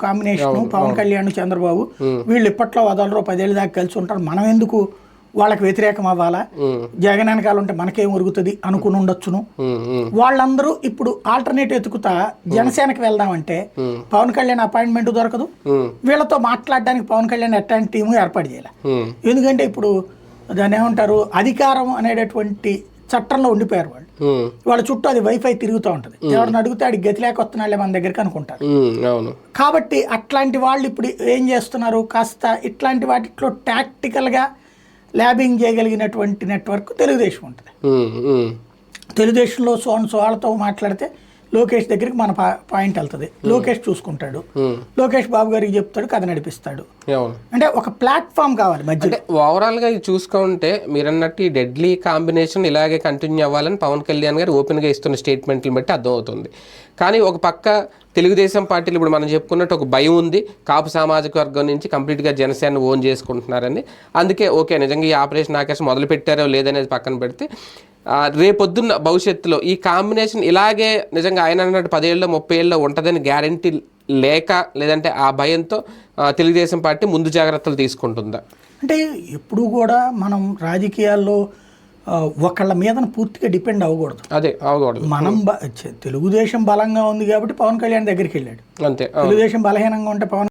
Combination Pawan Kalyan Chandrababu వీళ్ళు ఇప్పట్లో వదలరు 10 ఏళ్ళ దాకా కలిసి ఉంటారు, మనం ఎందుకు వాళ్ళకి వ్యతిరేకం అవ్వాలా, జగన్ వెనకాల ఉంటే మనకేం ఉరుగుతుంది అనుకుని ఉండొచ్చును. వాళ్ళందరూ ఇప్పుడు ఆల్టర్నేటివ్ ఎత్తుకుతా జనసేనకి వెళ్దామంటే పవన్ కళ్యాణ్ అపాయింట్మెంట్ దొరకదు, వీళ్ళతో మాట్లాడడానికి పవన్ కళ్యాణ్ ఎట్లాంటి టీము ఏర్పాటు చేయాలి. ఎందుకంటే ఇప్పుడు దాన్ని ఏమంటారు, అధికారం అనేటటువంటి చట్టంలో ఉండిపోయారు వాళ్ళు. వాళ్ళ చుట్టూ అది వైఫై తిరుగుతూ ఉంటుంది, ఎవరిని అడిగితే అడిగి గతి లేక వస్తున్నాళ్ళే మన దగ్గరికి అనుకుంటారు. కాబట్టి అట్లాంటి వాళ్ళు ఇప్పుడు ఏం చేస్తున్నారు, కాస్త ఇట్లాంటి వాటిలో టాక్టికల్గా ల్యాబింగ్ చేయగలిగినటువంటి నెట్వర్క్ తెలుగుదేశం ఉంటుంది. తెలుగుదేశంలో వాళ్ళతో మాట్లాడితే లోకేష్ దగ్గరికి మన పాయింట్ వెళ్తుంది, లోకేష్ చూసుకుంటాడు, లోకేష్ బాబు గారికి చెప్తాడు, కథ నడిపిస్తాడు. అంటే ఒక ప్లాట్ఫామ్ కావాలి మధ్యలో. ఓవరాల్ గా చూసుకుంటే మీరన్నట్టు ఈ డెడ్లీ కాంబినేషన్ ఇలాగే కంటిన్యూ అవ్వాలని పవన్ కళ్యాణ్ గారు ఓపెన్ గా ఇస్తున్న స్టేట్మెంట్లు బట్టి అర్థమవుతుంది. కానీ ఒక పక్క తెలుగుదేశం పార్టీలు ఇప్పుడు మనం చెప్పుకున్నట్టు ఒక భయం ఉంది, కాపు సామాజిక వర్గం నుంచి కంప్లీట్గా జనసేన ఓన్ చేసుకుంటున్నారని. అందుకే ఓకే నిజంగా ఈ ఆపరేషన్ ఆకాశం మొదలు పెట్టారో లేదనేది పక్కన పెడితే రేపొద్దున్న భవిష్యత్తులో ఈ కాంబినేషన్ ఇలాగే నిజంగా ఆయన అన్నట్టు 10 ఏళ్ళలో 30 ఏళ్ళలో ఉంటుందని గ్యారంటీ లేక, లేదంటే ఆ భయంతో తెలుగుదేశం పార్టీ ముందు జాగ్రత్తలు తీసుకుంటుందా? అంటే ఎప్పుడు కూడా మనం రాజకీయాల్లో ఒకళ్ళ మీద పూర్తిగా డిపెండ్ అవ్వకూడదు. మనం తెలుగుదేశం బలంగా ఉంది కాబట్టి పవన్ కళ్యాణ్ దగ్గరికి వెళ్ళాడు, అంతే. తెలుగుదేశం బలహీనంగా ఉంటే పవన్